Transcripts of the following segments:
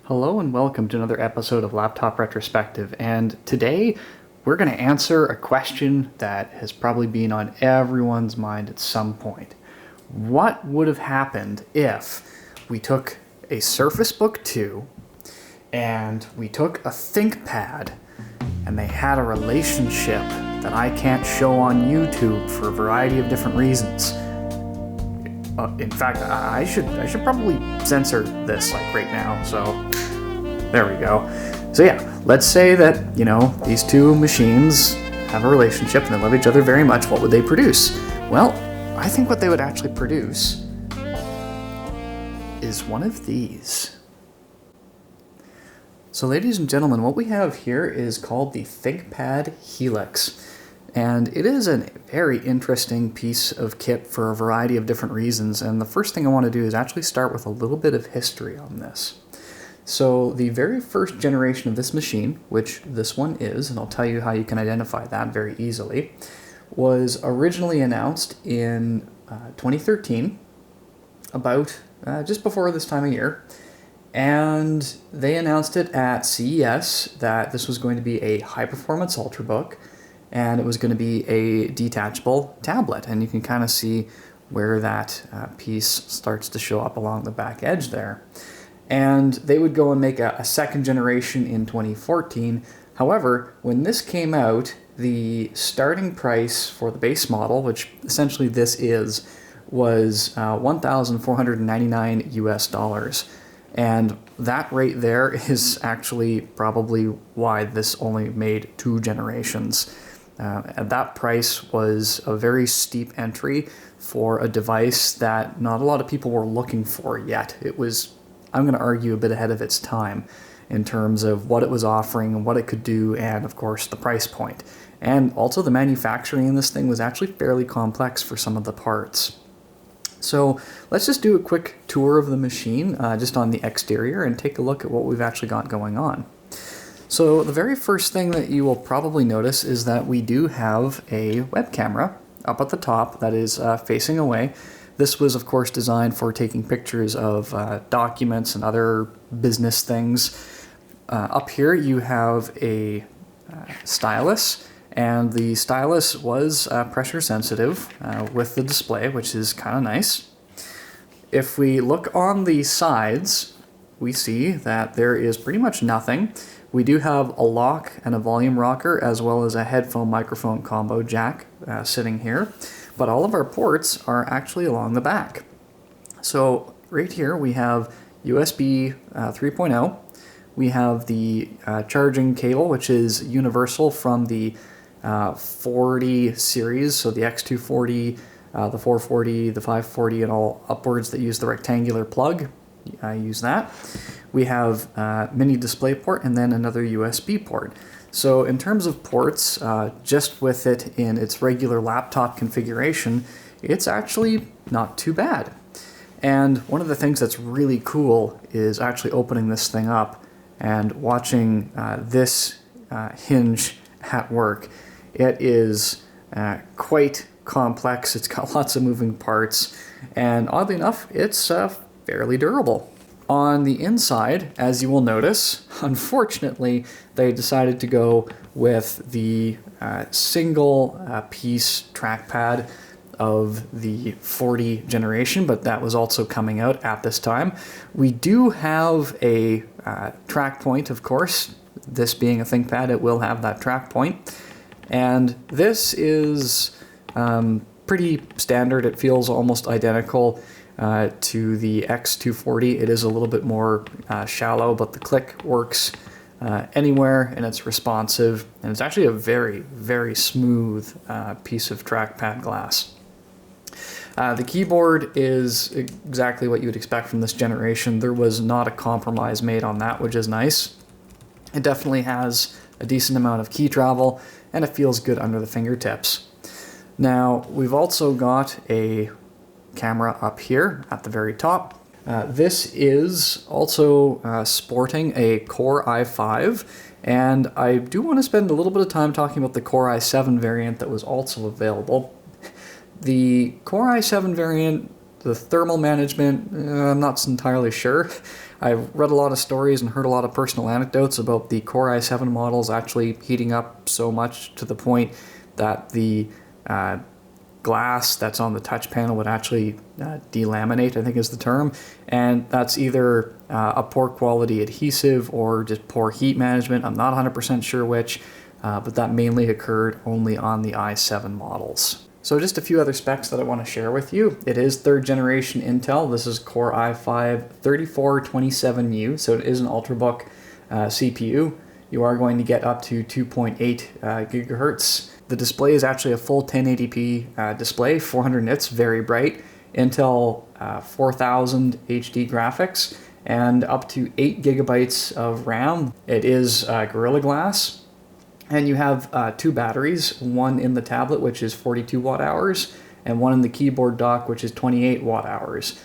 Hello and welcome to another episode of Laptop Retrospective, and today we're going to answer a question that has probably been on everyone's mind at some point. What would have happened if we took a Surface Book 2 and we took a ThinkPad and they had a relationship that I can't show on YouTube for a variety of different reasons? In fact, I should probably censor this right now, so there we go. So yeah, let's say that, these two machines have a relationship and they love each other very much. What would they produce? Well, I think what they would actually produce is one of these. So ladies and gentlemen, what we have here is called the ThinkPad Helix. And it is a very interesting piece of kit for a variety of different reasons. And the first thing I want to do is actually start with a little bit of history on this. So the very first generation of this machine, which this one is, and I'll tell you how you can identify that very easily, was originally announced in 2013, about just before this time of year. And they announced it at CES that this was going to be a high-performance Ultrabook, and it was going to be a detachable tablet. And you can kind of see where that piece starts to show up along the back edge there. And they would go and make a second generation in 2014. However, when this came out, the starting price for the base model, which essentially this is, was $1,499 US. And that rate there is actually probably why this only made two generations. And that price was a very steep entry for a device that not a lot of people were looking for yet. It was, I'm going to argue, a bit ahead of its time in terms of what it was offering and what it could do, and of course the price point. And also the manufacturing in this thing was actually fairly complex for some of the parts. So let's just do a quick tour of the machine just on the exterior and take a look at what we've actually got going on. So the very first thing that you will probably notice is that we do have a web camera up at the top that is facing away. This was, of course, designed for taking pictures of documents and other business things. Up here you have a stylus, and the stylus was pressure sensitive with the display, which is kind of nice. If we look on the sides, we see that there is pretty much nothing. We do have a lock and a volume rocker, as well as a headphone microphone combo jack sitting here, but all of our ports are actually along the back. So right here we have USB 3.0, we have the charging cable, which is universal from the 40 series, so the X240, the 440, the 540, and all upwards that use the rectangular plug. I use that. We have mini display port and then another USB port. So in terms of ports, just with it in its regular laptop configuration, it's actually not too bad. And one of the things that's really cool is actually opening this thing up and watching this hinge at work. It is quite complex. It's got lots of moving parts, and oddly enough, it's fairly durable. On the inside, as you will notice, unfortunately, they decided to go with the single piece trackpad of the 40 generation, but that was also coming out at this time. We do have a track point, of course. This being a ThinkPad, it will have that track point. And this is pretty standard. It feels almost identical to the X240. It is a little bit more shallow, but the click works anywhere, and it's responsive, and it's actually a very, very smooth piece of trackpad glass. The keyboard is exactly what you would expect from this generation. There was not a compromise made on that, which is nice. It definitely has a decent amount of key travel, and it feels good under the fingertips. Now, we've also got a camera up here at the very top. This is also sporting a Core i5, and I do want to spend a little bit of time talking about the Core i7 variant that was also available. The Core i7 variant, the thermal management, I'm not entirely sure. I've read a lot of stories and heard a lot of personal anecdotes about the Core i7 models actually heating up so much to the point that the glass that's on the touch panel would actually delaminate, I think is the term, and that's either a poor quality adhesive or just poor heat management. I'm not 100% sure which, but that mainly occurred only on the i7 models. So just a few other specs that I want to share with you. It is 3rd generation Intel. This is Core i5 3427U, so it is an Ultrabook CPU. You are going to get up to 2.8 gigahertz. The display is actually a full 1080p display, 400 nits, very bright. Intel 4000 HD graphics, and up to 8 gigabytes of RAM. It is Gorilla Glass. And you have 2 batteries, one in the tablet, which is 42 watt hours, and one in the keyboard dock, which is 28 watt hours.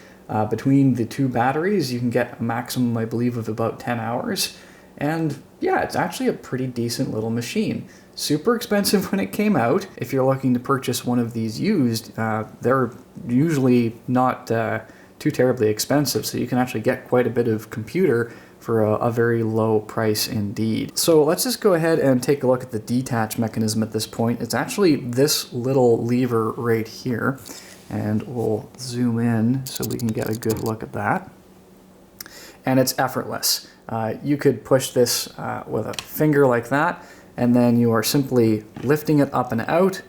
Between the 2 batteries, you can get a maximum, I believe, of about 10 hours. And yeah, it's actually a pretty decent little machine. Super expensive when it came out. If you're looking to purchase one of these used, they're usually not too terribly expensive, so you can actually get quite a bit of computer for a very low price indeed. So let's just go ahead and take a look at the detach mechanism at this point. It's actually this little lever right here, and we'll zoom in so we can get a good look at that. And it's effortless. You could push this with a finger like that, and then you are simply lifting it up and out,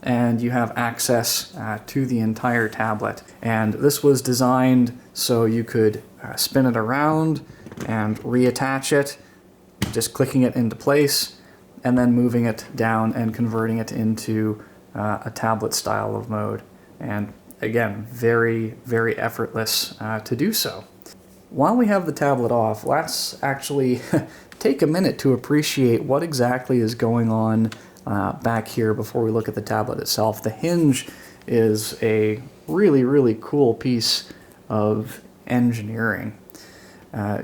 and you have access to the entire tablet. And this was designed so you could spin it around and reattach it, just clicking it into place, and then moving it down and converting it into a tablet style of mode. And again, very, very effortless to do so. While we have the tablet off, let's actually take a minute to appreciate what exactly is going on back here before we look at the tablet itself. The hinge is a really, really cool piece of engineering.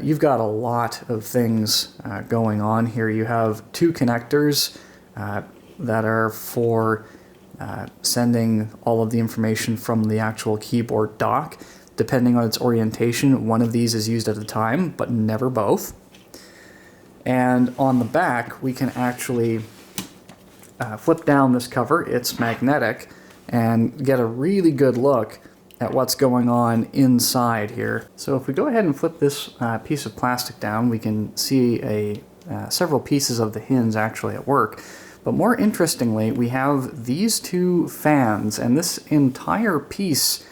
You've got a lot of things going on here. You have 2 connectors that are for sending all of the information from the actual keyboard dock. Depending on its orientation, one of these is used at a time, but never both. And on the back, we can actually flip down this cover. It's magnetic, and get a really good look at what's going on inside here. So if we go ahead and flip this piece of plastic down, we can see several pieces of the hinge actually at work. But more interestingly, we have these 2 fans, and this entire piece,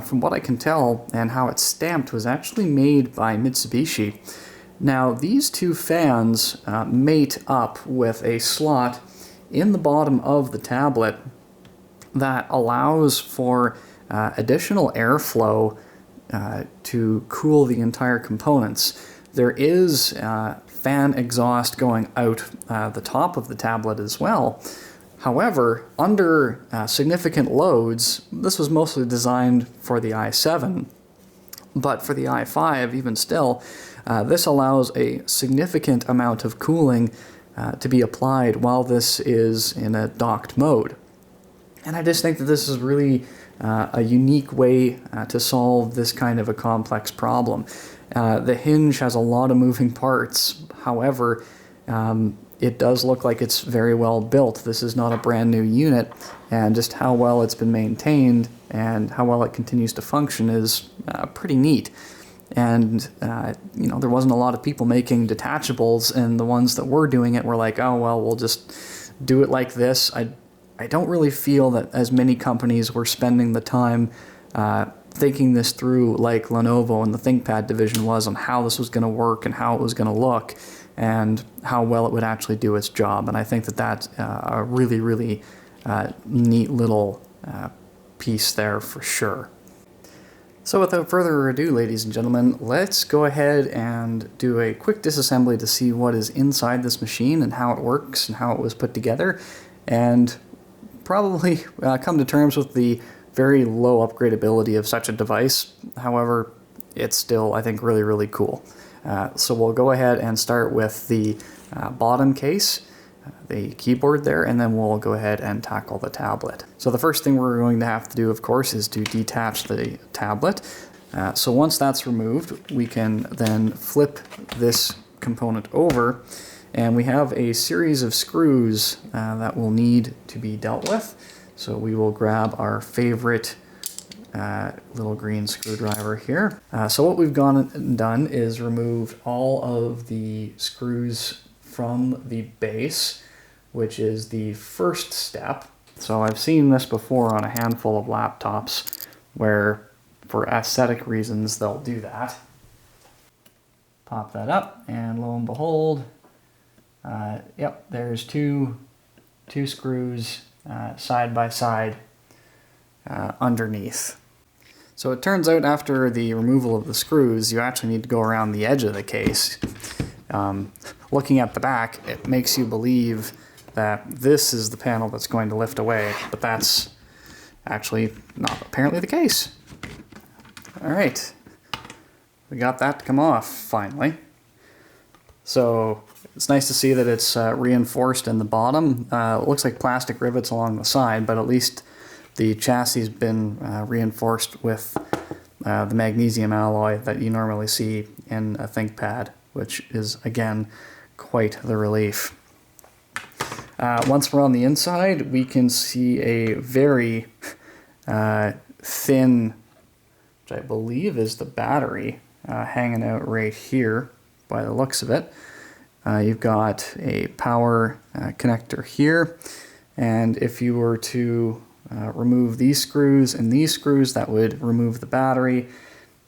from what I can tell and how it's stamped, was actually made by Mitsubishi. Now these 2 fans mate up with a slot in the bottom of the tablet that allows for additional airflow to cool the entire components. There is fan exhaust going out the top of the tablet as well. However, under significant loads, this was mostly designed for the i7, but for the i5, even still, this allows a significant amount of cooling to be applied while this is in a docked mode. And I just think that this is really a unique way to solve this kind of a complex problem. The hinge has a lot of moving parts. However, it does look like it's very well built. This is not a brand new unit, and just how well it's been maintained and how well it continues to function is pretty neat. And you know, there wasn't a lot of people making detachables, and the ones that were doing it were like, oh well, we'll just do it like this. I don't really feel that as many companies were spending the time thinking this through like Lenovo and the ThinkPad division was on how this was going to work and how it was going to look and how well it would actually do its job. And I think that that's a really, really neat little piece there for sure. So without further ado, ladies and gentlemen, let's go ahead and do a quick disassembly to see what is inside this machine and how it works and how it was put together, and probably come to terms with the very low upgradability of such a device. However, it's still, I think, really, really cool. So we'll go ahead and start with the bottom case, the keyboard there, and then we'll go ahead and tackle the tablet. So the first thing we're going to have to do, of course, is to detach the tablet. So once that's removed, we can then flip this component over, and we have a series of screws that will need to be dealt with. So we will grab our favorite little green screwdriver here. So what we've gone and done is remove all of the screws from the base, which is the first step. So I've seen this before on a handful of laptops where for aesthetic reasons they'll do that. Pop that up, and lo and behold, yep, there's two screws side by side underneath. So it turns out after the removal of the screws, you actually need to go around the edge of the case. Looking at the back, it makes you believe that this is the panel that's going to lift away, but that's actually not apparently the case. All right, we got that to come off finally. So it's nice to see that it's reinforced in the bottom. It looks like plastic rivets along the side, but at least the chassis has been reinforced with the magnesium alloy that you normally see in a ThinkPad, which is, again, quite the relief. Once we're on the inside, we can see a very thin, which I believe is the battery, hanging out right here by the looks of it. You've got a power connector here, and if you were to remove these screws and these screws, that would remove the battery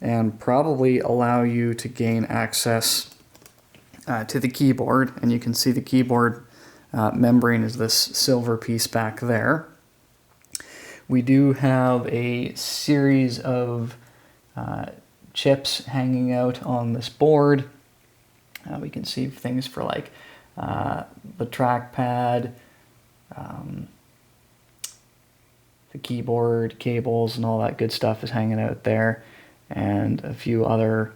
and probably allow you to gain access to the keyboard. And you can see the keyboard membrane is this silver piece back there. We do have a series of chips hanging out on this board. We can see things for like the trackpad, the keyboard, cables, and all that good stuff is hanging out there, and a few other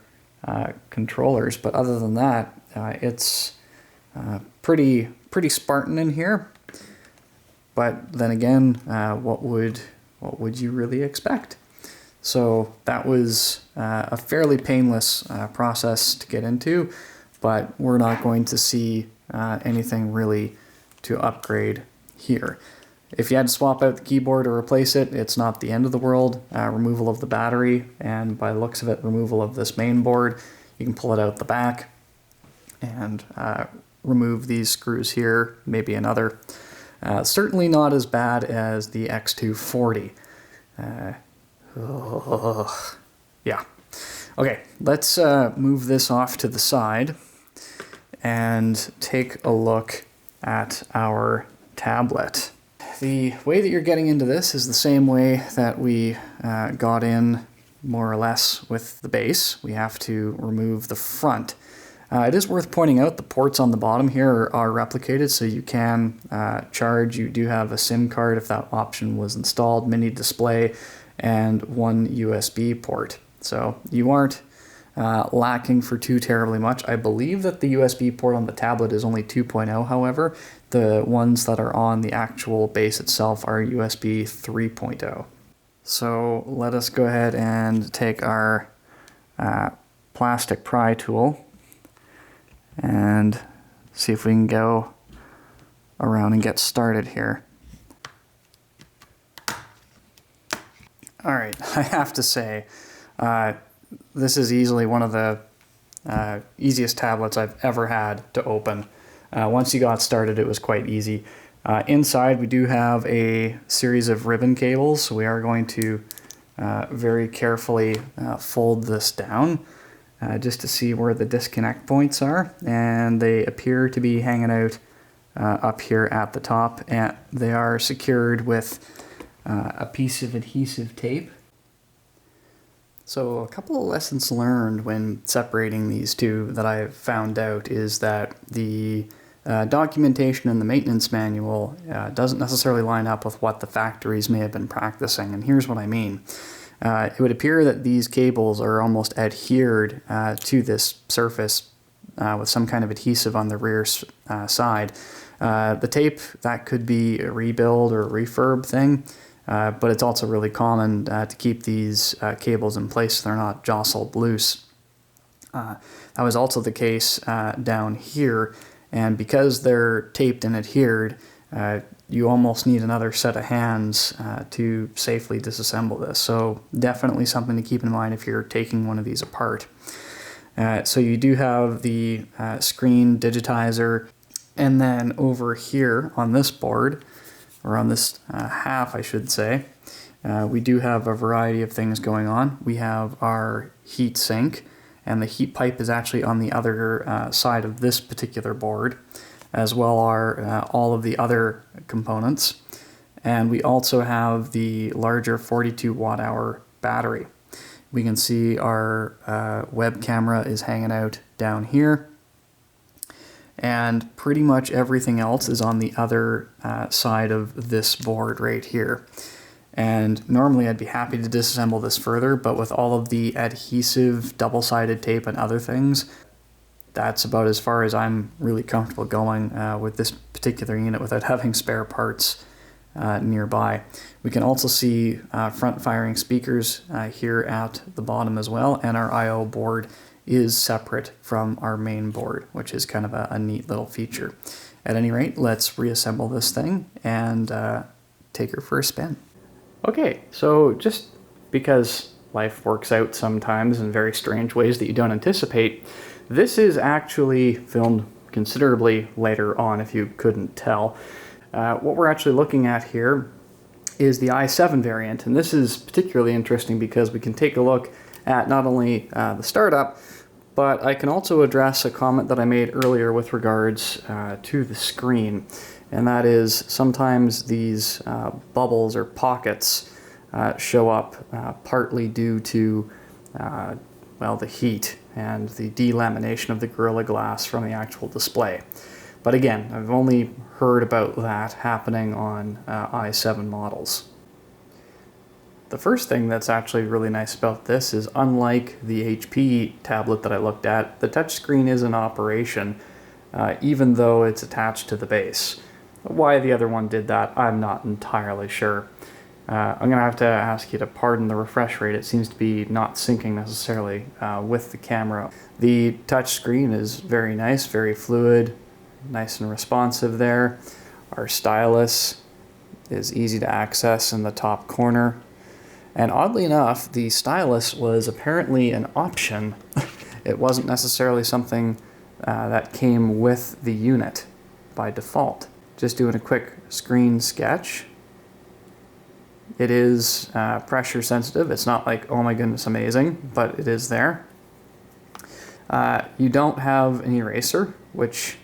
controllers. But other than that, it's pretty Spartan in here. But then again, what would you really expect? So that was a fairly painless process to get into, but we're not going to see anything really to upgrade here. If you had to swap out the keyboard or replace it, it's not the end of the world. Removal of the battery, and by the looks of it, removal of this main board. You can pull it out the back and remove these screws here, maybe another. Certainly not as bad as the X240. Yeah. Okay, let's move this off to the side and take a look at our tablet. The way that you're getting into this is the same way that we got in more or less with the base. We have to remove the front. It is worth pointing out the ports on the bottom here are replicated, so you can charge. You do have a SIM card if that option was installed, mini display, and one USB port. So you aren't lacking for too terribly much. I believe that the USB port on the tablet is only 2.0, however. The ones that are on the actual base itself are USB 3.0. So let us go ahead and take our plastic pry tool and see if we can go around and get started here. Alright, I have to say, this is easily one of the easiest tablets I've ever had to open. Once you got started, it was quite easy. Inside, we do have a series of ribbon cables, so we are going to very carefully fold this down just to see where the disconnect points are, and they appear to be hanging out up here at the top, and they are secured with a piece of adhesive tape. So a couple of lessons learned when separating these two that I've found out is that the documentation in the maintenance manual doesn't necessarily line up with what the factories may have been practicing, and here's what I mean. It would appear that these cables are almost adhered to this surface with some kind of adhesive on the rear side. The tape, that could be a rebuild or a refurb thing. but it's also really common to keep these cables in place so they're not jostled loose. That was also the case down here, and because they're taped and adhered, you almost need another set of hands to safely disassemble this. So definitely something to keep in mind if you're taking one of these apart. So you do have the screen digitizer, and then over here on this board, or on this half I should say, we do have a variety of things going on. We have our heat sink, and the heat pipe is actually on the other side of this particular board, as well are all of the other components. And we also have the larger 42 watt hour battery. We can see our web camera is hanging out down here, and pretty much everything else is on the other side of this board right here. And normally I'd be happy to disassemble this further, but with all of the adhesive double-sided tape and other things, that's about as far as I'm really comfortable going with this particular unit without having spare parts nearby. We can also see front-firing speakers here at the bottom as well, and our I/O board is separate from our main board, which is kind of a neat little feature. At any rate, let's reassemble this thing and take her for a spin. Okay, so just because life works out sometimes in very strange ways that you don't anticipate, this is actually filmed considerably later on, if you couldn't tell. What we're actually looking at here is the i7 variant, and this is particularly interesting because we can take a look at not only the startup, but I can also address a comment that I made earlier with regards to the screen, and that is sometimes these bubbles or pockets show up partly due to well, the heat and the delamination of the Gorilla Glass from the actual display. But again, I've only heard about that happening on i7 models. The first thing that's actually really nice about this is, unlike the HP tablet that I looked at, the touchscreen is in operation even though it's attached to the base. Why the other one did that, I'm not entirely sure. I'm going to have to ask you to pardon the refresh rate. It seems to be not syncing necessarily with the camera. The touch screen is very nice, very fluid, nice and responsive there. Our stylus is easy to access in the top corner. And oddly enough, the stylus was apparently an option. It wasn't necessarily something that came with the unit by default. Just doing a quick screen sketch. It is pressure sensitive. It's not like, oh my goodness, amazing, but it is there. You don't have an eraser, which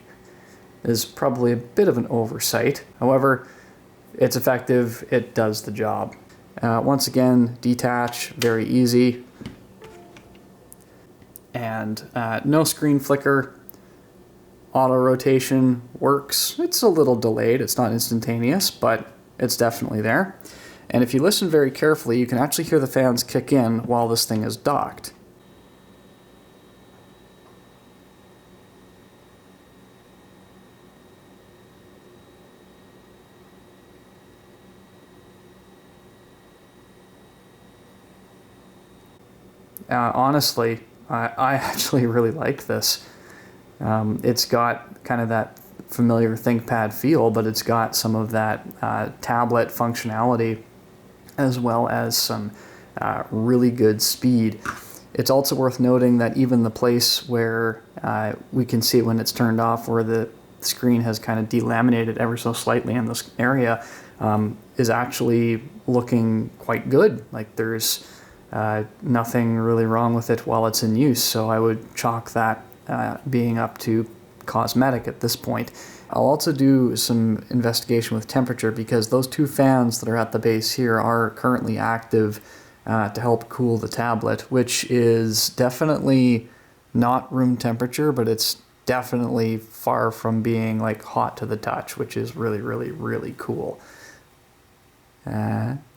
is probably a bit of an oversight. However, it's effective, it does the job. Once again, detach, very easy. And no screen flicker. Auto rotation works. It's a little delayed, it's not instantaneous, but it's definitely there. And if you listen very carefully, you can actually hear the fans kick in while this thing is docked. Honestly, I actually really like this. It's got kind of that familiar ThinkPad feel, but it's got some of that tablet functionality as well as some really good speed. It's also worth noting that even the place where we can see it when it's turned off, where the screen has kind of delaminated ever so slightly in this area, is actually looking quite good. Like there's nothing really wrong with it while it's in use, so I would chalk that being up to cosmetic at this point. I'll also do some investigation with temperature because those two fans that are at the base here are currently active to help cool the tablet, which is definitely not room temperature, but it's definitely far from being like hot to the touch, which is really, really, really cool.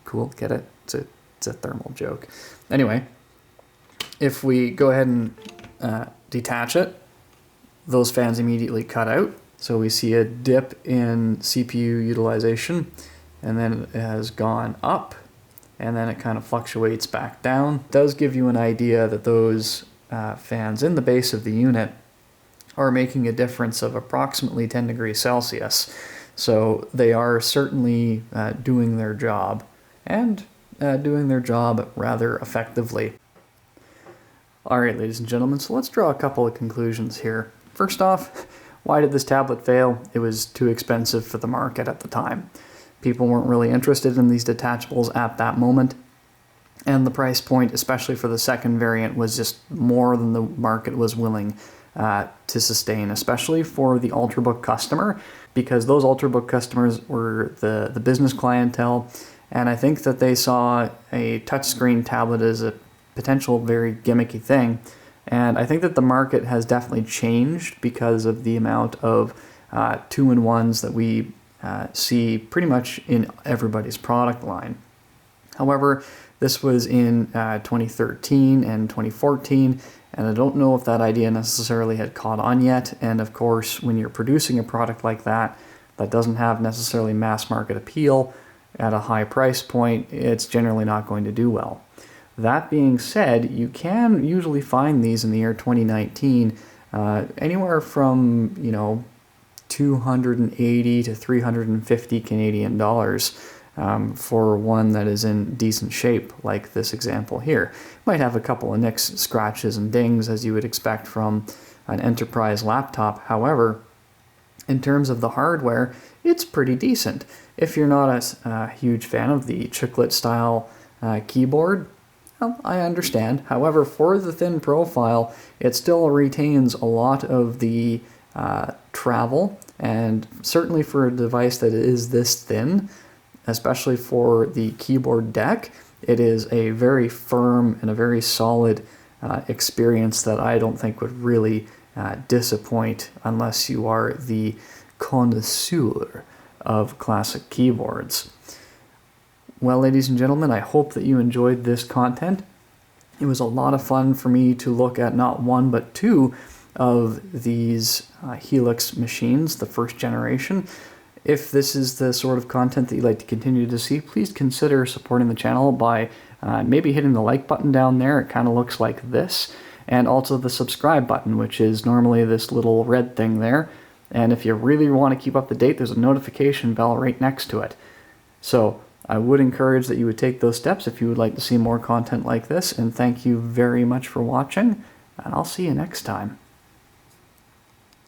Cool, get it? It's a thermal joke. Anyway, if we go ahead and detach it, those fans immediately cut out. So we see a dip in CPU utilization, and then it has gone up, and then it kind of fluctuates back down. It does give you an idea that those fans in the base of the unit are making a difference of approximately 10 degrees Celsius. So they are certainly doing their job, and doing their job rather effectively. Alright, ladies and gentlemen, so let's draw a couple of conclusions here. First off, why did this tablet fail? It was too expensive for the market at the time. People weren't really interested in these detachables at that moment, and the price point, especially for the second variant, was just more than the market was willing to sustain, especially for the Ultrabook customer, because those Ultrabook customers were the business clientele, and I think that they saw a touchscreen tablet as a potential very gimmicky thing, and I think that the market has definitely changed because of the amount of two-in-ones that we see pretty much in everybody's product line. However, this was in 2013 and 2014, and I don't know if that idea necessarily had caught on yet. And of course, when you're producing a product like that doesn't have necessarily mass market appeal at a high price point, it's generally not going to do well. That being said, you can usually find these in the year 2019 anywhere from, you know, 280 to 350 Canadian dollars for one that is in decent shape, like this example here. Might have a couple of nicks, scratches, and dings, as you would expect from an enterprise laptop. However, in terms of the hardware, it's pretty decent. If you're not a huge fan of the chiclet style keyboard, well, I understand. However, for the thin profile, it still retains a lot of the travel, and certainly for a device that is this thin, especially for the keyboard deck, it is a very firm and a very solid experience that I don't think would really disappoint unless you are the connoisseur of classic keyboards. Well, ladies and gentlemen, I hope that you enjoyed this content. It was a lot of fun for me to look at not one but two of these Helix machines, the first generation. If this is the sort of content that you'd like to continue to see, please consider supporting the channel by maybe hitting the like button down there. It kind of looks like this. And also the subscribe button, which is normally this little red thing there. And if you really want to keep up to date, there's a notification bell right next to it. So I would encourage that you would take those steps if you would like to see more content like this. And thank you very much for watching, and I'll see you next time.